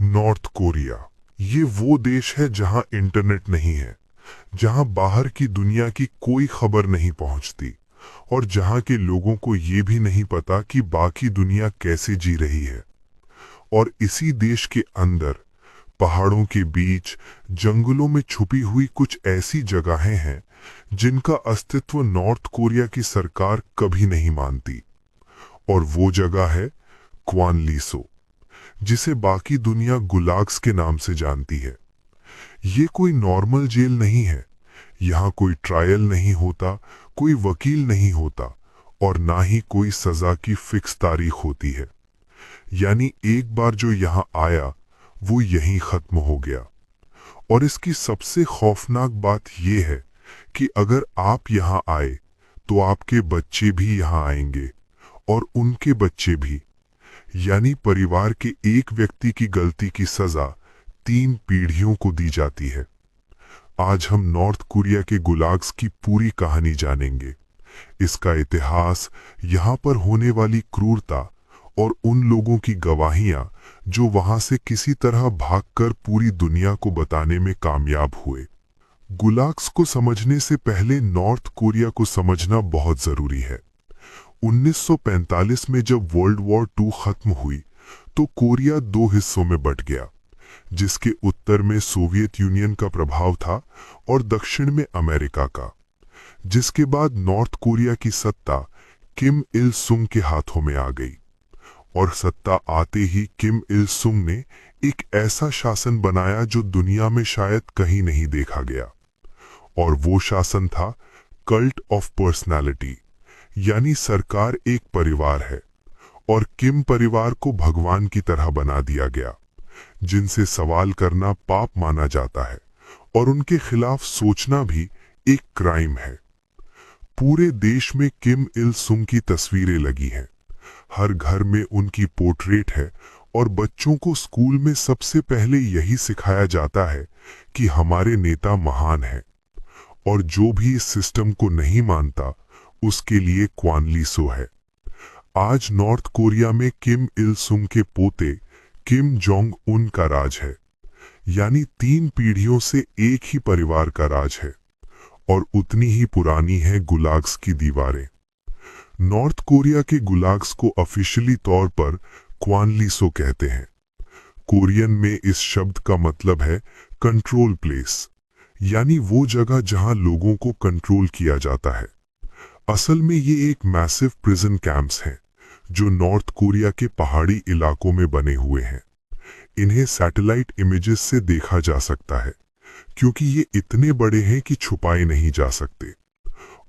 North Korea ये वो देश है जहां इंटरनेट नहीं है, जहां बाहर की दुनिया की कोई खबर नहीं पहुंचती और जहां के लोगों को ये भी नहीं पता कि बाकी दुनिया कैसे जी रही है। और इसी देश के अंदर पहाड़ों के बीच जंगलों में छुपी हुई कुछ ऐसी जगहें हैं जिनका अस्तित्व नॉर्थ कोरिया की सरकार कभी नहीं मानती। और वो जगह है क्वानलीसो, जिसे बाकी दुनिया गुलाग्स के नाम से जानती है। ये कोई नॉर्मल जेल नहीं है। यहाँ कोई ट्रायल नहीं होता, कोई वकील नहीं होता और ना ही कोई सजा की फिक्स तारीख होती है। यानी एक बार जो यहाँ आया वो यहीं खत्म हो गया। और इसकी सबसे खौफनाक बात यह है कि अगर आप यहाँ आए तो आपके बच्चे भी यहाँ आएंगे और उनके बच्चे भी। यानी परिवार के एक व्यक्ति की गलती की सजा 3 पीढ़ियों को दी जाती है। आज हम नॉर्थ कोरिया के गुलाग्स की पूरी कहानी जानेंगे, इसका इतिहास, यहाँ पर होने वाली क्रूरता और उन लोगों की गवाहियां जो वहां से किसी तरह भागकर पूरी दुनिया को बताने में कामयाब हुए। गुलाग्स को समझने से पहले नॉर्थ कोरिया को समझना बहुत जरूरी है। 1945 में जब वर्ल्ड वॉर 2 खत्म हुई तो कोरिया 2 हिस्सों में बंट गया, जिसके उत्तर में सोवियत यूनियन का प्रभाव था और दक्षिण में अमेरिका का। जिसके बाद नॉर्थ कोरिया की सत्ता किम इल सुंग के हाथों में आ गई और सत्ता आते ही किम इल सुंग ने एक ऐसा शासन बनाया जो दुनिया में शायद कहीं नहीं देखा गया। और वो शासन था कल्ट ऑफ पर्सनालिटी, यानी सरकार एक परिवार है और किम परिवार को भगवान की तरह बना दिया गया, जिनसे सवाल करना पाप माना जाता है और उनके खिलाफ सोचना भी एक क्राइम है। पूरे देश में किम इल सुंग की तस्वीरें लगी हैं, हर घर में उनकी पोर्ट्रेट है और बच्चों को स्कूल में सबसे पहले यही सिखाया जाता है कि हमारे नेता महान हैं। और जो भी इस सिस्टम को नहीं मानता उसके लिए क्वानलीसो है। आज नॉर्थ कोरिया में किम इल सुंग के पोते किम जोंग उन का राज है, यानी 3 पीढ़ियों से एक ही परिवार का राज है और उतनी ही पुरानी है गुलाग्स की दीवारें। नॉर्थ कोरिया के गुलाग्स को ऑफिशियली तौर पर क्वानलीसो कहते हैं। कोरियन में इस शब्द का मतलब है कंट्रोल प्लेस, यानी वो जगह जहां लोगों को कंट्रोल किया जाता है। असल में ये एक मैसिव प्रिजन कैंप्स हैं जो नॉर्थ कोरिया के पहाड़ी इलाकों में बने हुए हैं। इन्हें सैटेलाइट इमेजेस से देखा जा सकता है क्योंकि ये इतने बड़े हैं कि छुपाए नहीं जा सकते।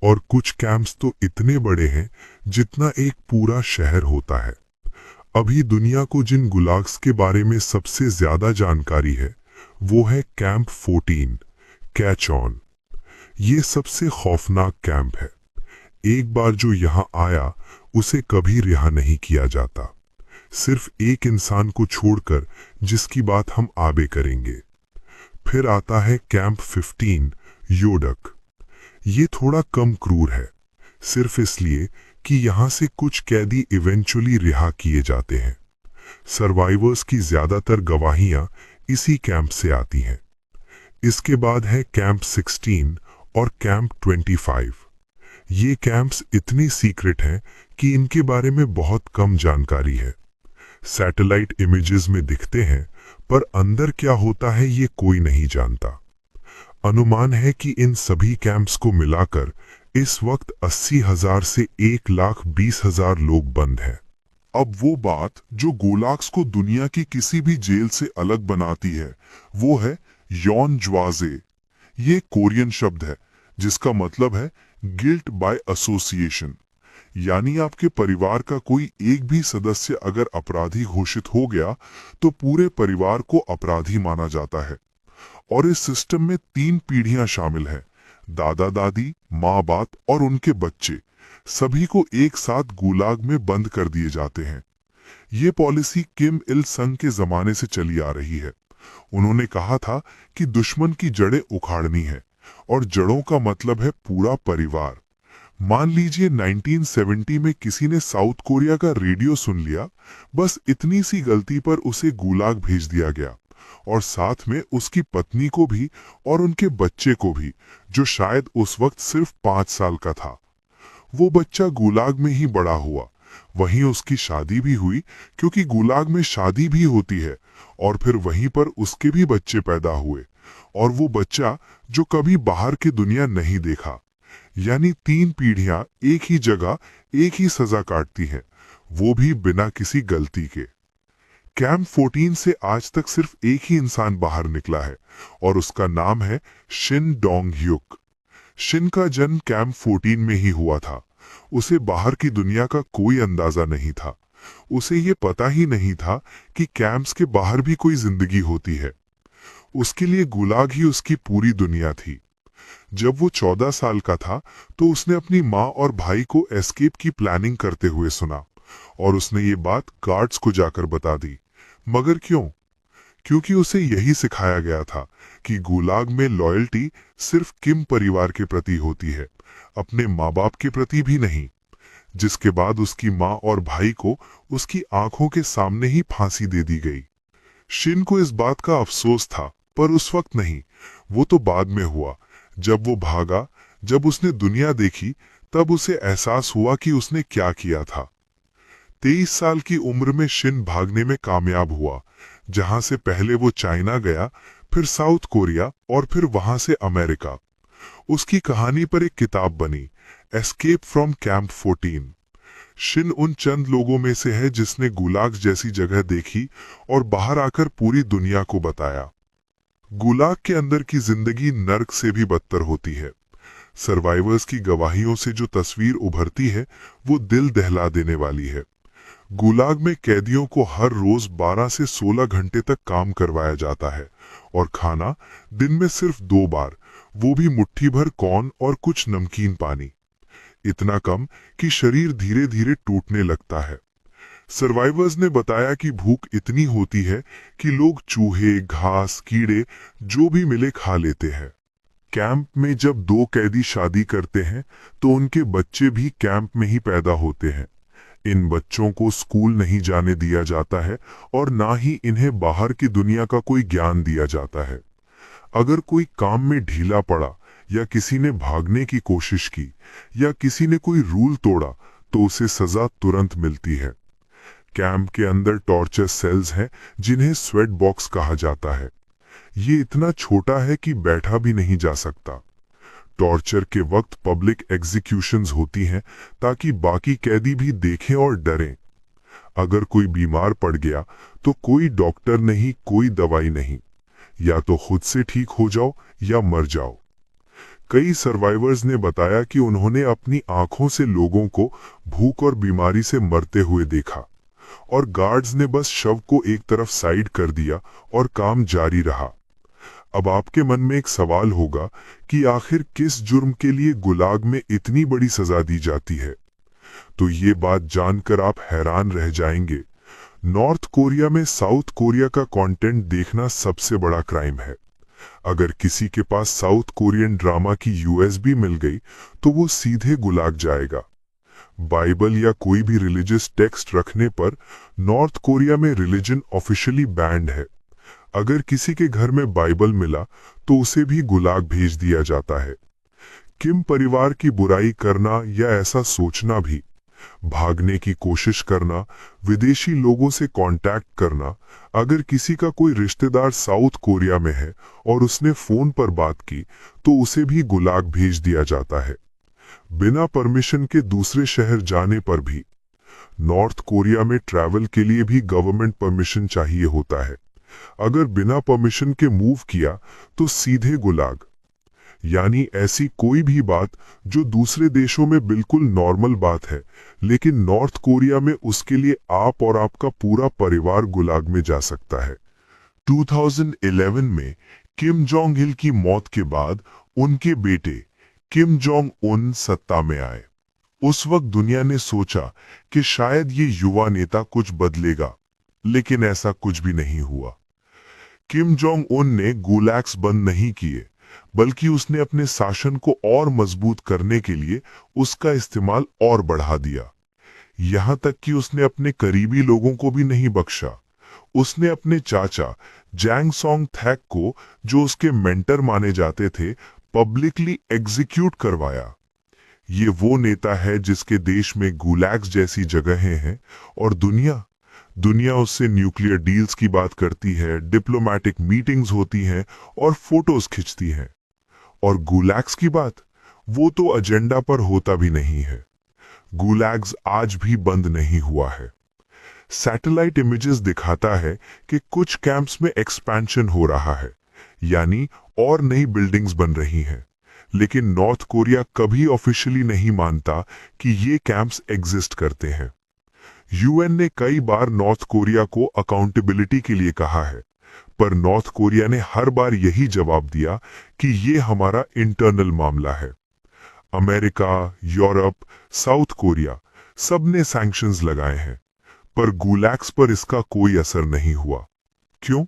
और कुछ कैंप्स तो इतने बड़े हैं जितना एक पूरा शहर होता है। अभी दुनिया को जिन गुलाग्स के बारे में सबसे ज्यादा जानकारी है वो है कैंप 14 कैच ऑन। ये सबसे खौफनाक कैंप है। एक बार जो यहाँ आया उसे कभी रिहा नहीं किया जाता, सिर्फ एक इंसान को छोड़कर जिसकी बात हम आगे करेंगे। फिर आता है कैंप 15 योडक। ये थोड़ा कम क्रूर है, सिर्फ इसलिए कि यहाँ से कुछ कैदी इवेंचुअली रिहा किए जाते हैं। सर्वाइवर्स की ज्यादातर गवाहियां इसी कैंप से आती हैं। इसके बाद है कैंप 16 और कैंप 25। ये कैंप्स इतनी सीक्रेट हैं कि इनके बारे में बहुत कम जानकारी है। सैटेलाइट इमेजेस में दिखते हैं पर अंदर क्या होता है ये कोई नहीं जानता। अनुमान है कि इन सभी कैंप्स को मिलाकर इस वक्त 80,000 से 1,20,000 लोग बंद हैं। अब वो बात जो गुलाग्स को दुनिया की किसी भी जेल से अलग बनाती है वो है योनज्वाजे। ये कोरियन शब्द है जिसका मतलब है गिल्ट बाय एसोसिएशन, यानी आपके परिवार का कोई एक भी सदस्य अगर अपराधी घोषित हो गया तो पूरे परिवार को अपराधी माना जाता है। और इस सिस्टम में 3 पीढ़ियां शामिल हैं, दादा दादी, माँ बाप और उनके बच्चे, सभी को एक साथ गुलाग में बंद कर दिए जाते हैं। ये पॉलिसी किम इल संग के जमाने से चली आ रही है। उन्होंने कहा था कि दुश्मन की जड़ें उखाड़नी है और जड़ों का मतलब है पूरा परिवार। मान लीजिए 1970 में किसी ने साउथ कोरिया का रेडियो सुन लिया, बस इतनी सी गलती पर उसे गुलाग भेज दिया गया, और साथ में उसकी पत्नी को भी और उनके बच्चे को भी, जो शायद उस वक्त सिर्फ 5 साल का था। वो बच्चा गुलाग में ही बड़ा हुआ, वहीं उसकी शादी भी हुई, क्योंकि गुलाग में शादी भी होती है, और फिर वहीं पर उसके भी बच्चे पैदा हुए, और वो बच्चा जो कभी बाहर की दुनिया नहीं देखा। यानी 3 पीढ़ियां एक ही जगह एक ही सजा काटती हैं, वो भी बिना किसी गलती के। कैंप 14 से आज तक सिर्फ एक ही इंसान बाहर निकला है, और उसका नाम है शिन डोंग ह्युक। शिन का जन्म कैंप 14 में ही हुआ था। उसे बाहर की दुनिया का कोई अंदाजा नहीं था। उसे ये पता ही नहीं था कि कैंप्स के बाहर भी कोई जिंदगी होती है। उसके लिए गुलाग ही उसकी पूरी दुनिया थी। जब वो 14 साल का था तो उसने अपनी माँ और भाई को एस्केप की प्लानिंग करते हुए सुना, और उसने ये बात गार्ड्स को जाकर बता दी। मगर क्यों? क्योंकि उसे यही सिखाया गया था कि गुलाग में लॉयल्टी सिर्फ किम परिवार के प्रति होती है, अपने माँ बाप के प्रति भी नहीं। जिसके बाद उसकी माँ और भाई को उसकी आंखों के सामने ही फांसी दे दी गई। शिन को इस बात का अफसोस था, पर उस वक्त नहीं, वो तो बाद में हुआ। जब वो भागा, जब उसने दुनिया देखी, तब उसे एहसास हुआ कि उसने क्या किया था। 23 साल की उम्र में शिन भागने में कामयाब हुआ, जहां से पहले वो चाइना गया, फिर साउथ कोरिया, और फिर वहां से अमेरिका। उसकी कहानी पर एक किताब बनी, एस्केप फ्रॉम कैंप 14। शिन उन चंद लोगों में से है जिसने गुलाग जैसी जगह देखी और बाहर आकर पूरी दुनिया को बताया। गुलाग के अंदर की जिंदगी नर्क से भी बदतर होती है। सर्वाइवर्स की गवाहियों से जो तस्वीर उभरती है वो दिल दहला देने वाली है। गुलाग में कैदियों को हर रोज 12 से 16 घंटे तक काम करवाया जाता है, और खाना दिन में सिर्फ 2 बार, वो भी मुट्ठी भर कॉर्न और कुछ नमकीन पानी। इतना कम कि शरीर धीरे धीरे टूटने लगता है। सर्वाइवर्स ने बताया कि भूख इतनी होती है कि लोग चूहे, घास, कीड़े जो भी मिले खा लेते हैं। कैंप में जब 2 कैदी शादी करते हैं तो उनके बच्चे भी कैंप में ही पैदा होते हैं। इन बच्चों को स्कूल नहीं जाने दिया जाता है, और ना ही इन्हें बाहर की दुनिया का कोई ज्ञान दिया जाता है। अगर कोई काम में ढीला पड़ा, या किसी ने भागने की कोशिश की, या किसी ने कोई रूल तोड़ा, तो उसे सजा तुरंत मिलती है। कैंप के अंदर टॉर्चर सेल्स हैं जिन्हें स्वेट बॉक्स कहा जाता है। ये इतना छोटा है कि बैठा भी नहीं जा सकता। टॉर्चर के वक्त पब्लिक एग्जीक्यूशंस होती हैं ताकि बाकी कैदी भी देखें और डरें। अगर कोई बीमार पड़ गया तो कोई डॉक्टर नहीं, कोई दवाई नहीं, या तो खुद से ठीक हो जाओ या मर जाओ। कई सर्वाइवर्स ने बताया कि उन्होंने अपनी आंखों से लोगों को भूख और बीमारी से मरते हुए देखा, और गार्ड्स ने बस शव को एक तरफ साइड कर दिया और काम जारी रहा। अब आपके मन में एक सवाल होगा कि आखिर किस जुर्म के लिए गुलाग में इतनी बड़ी सजा दी जाती है? तो ये बात जानकर आप हैरान रह जाएंगे। नॉर्थ कोरिया में साउथ कोरिया का कंटेंट देखना सबसे बड़ा क्राइम है। अगर किसी के पास साउथ कोरियन ड्रामा की यूएसबी मिल गई तो वो सीधे गुलाग जाएगा। बाइबल या कोई भी रिलीजियस टेक्स्ट रखने पर नॉर्थ कोरिया में रिलीजन ऑफिशियली बैंड है। अगर किसी के घर में बाइबल मिला तो उसे भी गुलाग भेज दिया जाता है। किम परिवार की बुराई करना या ऐसा सोचना भी, भागने की कोशिश करना, विदेशी लोगों से कांटेक्ट करना, अगर किसी का कोई रिश्तेदार साउथ कोरिया में है और उसने फोन पर बात की तो उसे भी गुलाग भेज दिया जाता है। बिना परमिशन के दूसरे शहर जाने पर भी। नॉर्थ कोरिया में ट्रैवल के लिए भी गवर्नमेंट परमिशन चाहिए होता है। अगर बिना परमिशन के मूव किया तो सीधे गुलाग। यानी ऐसी कोई भी बात जो दूसरे देशों में बिल्कुल नॉर्मल बात है, लेकिन नॉर्थ कोरिया में उसके लिए आप और आपका पूरा परिवार गुलाग में जा सकता है। 2011 में किम जोंग इल की मौत के बाद उनके बेटे किम जोंग उन सत्ता में आए। उस वक्त दुनिया ने सोचा कि शायद ये युवा नेता कुछ बदलेगा, लेकिन ऐसा कुछ भी नहीं हुआ। किम जोंग उन ने गुलैग्स बंद नहीं किए, बल्कि उसने अपने शासन को और मजबूत करने के लिए उसका इस्तेमाल और बढ़ा दिया। यहाँ तक कि उसने अपने करीबी लोगों को भी नहीं बख्शा। उसने अपने चाचा जैंग सोंग थैक को, जो उसके मेंटर माने जाते थे, पब्लिकली एग्जीक्यूट करवाया। ये वो नेता है जिसके देश में गुलैग्स जैसी जगहें हैं और दुनिया उससे न्यूक्लियर डील्स की बात करती है, डिप्लोमेटिक मीटिंग्स होती हैं और फोटोज खिंचती हैं। और गुलैग्स की बात, वो तो एजेंडा पर होता भी नहीं है। गुलैग्स आज भी बंद नहीं हुआ है। सैटेलाइट इमेजेस दिखाता है कि कुछ कैंप्स में एक्सपेंशन हो रहा है, यानी और नई बिल्डिंग्स बन रही हैं। लेकिन नॉर्थ कोरिया कभी ऑफिशियली नहीं मानता कि ये कैंप्स एग्जिस्ट करते हैं। यूएन ने कई बार नॉर्थ कोरिया को अकाउंटेबिलिटी के लिए कहा है, पर नॉर्थ कोरिया ने हर बार यही जवाब दिया कि ये हमारा इंटरनल मामला है। अमेरिका, यूरोप, साउथ कोरिया सबने सैंक्शंस लगाए हैं, पर गुलैग्स पर इसका कोई असर नहीं हुआ। क्यों?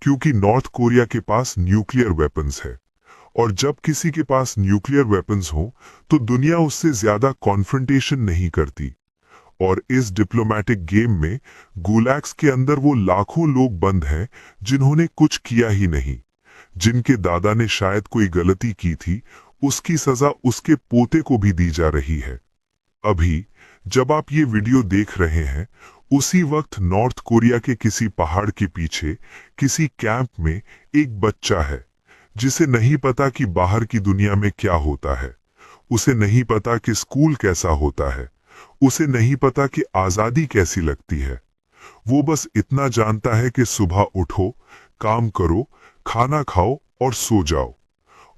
क्योंकि नॉर्थ कोरिया के पास न्यूक्लियर वेपन्स है, और जब किसी के पास न्यूक्लियर वेपन्स हो तो दुनिया उससे ज्यादा कॉन्फ्रंटेशन नहीं करती। और इस डिप्लोमेटिक गेम में गुलैग्स के अंदर वो लाखों लोग बंद हैं जिन्होंने कुछ किया ही नहीं। जिनके दादा ने शायद कोई गलती की थी, उसकी सजा उसके पोते को भी दी जा रही है। अभी जब आप ये वीडियो देख रहे हैं, उसी वक्त नॉर्थ कोरिया के किसी पहाड़ के पीछे किसी कैंप में एक बच्चा है जिसे नहीं पता कि बाहर की दुनिया में क्या होता है। उसे नहीं पता कि स्कूल कैसा होता है। उसे नहीं पता कि आजादी कैसी लगती है। वो बस इतना जानता है कि सुबह उठो, काम करो, खाना खाओ और सो जाओ।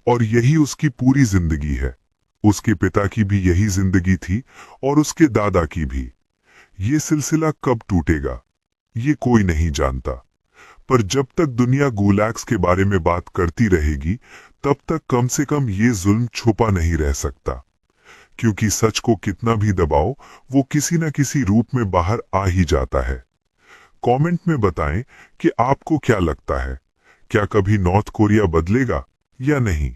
और यही उसकी पूरी जिंदगी है। उसके पिता की भी यही जिंदगी थी और उसके दादा की भी। ये सिलसिला कब टूटेगा, ये कोई नहीं जानता। पर जब तक दुनिया गुलैग्स के बारे में बात करती रहेगी, तब तक कम से कम ये जुल्म छुपा नहीं रह सकता। क्योंकि सच को कितना भी दबाओ, वो किसी न किसी रूप में बाहर आ ही जाता है। कमेंट में बताएं कि आपको क्या लगता है, क्या कभी नॉर्थ कोरिया बदलेगा या नहीं।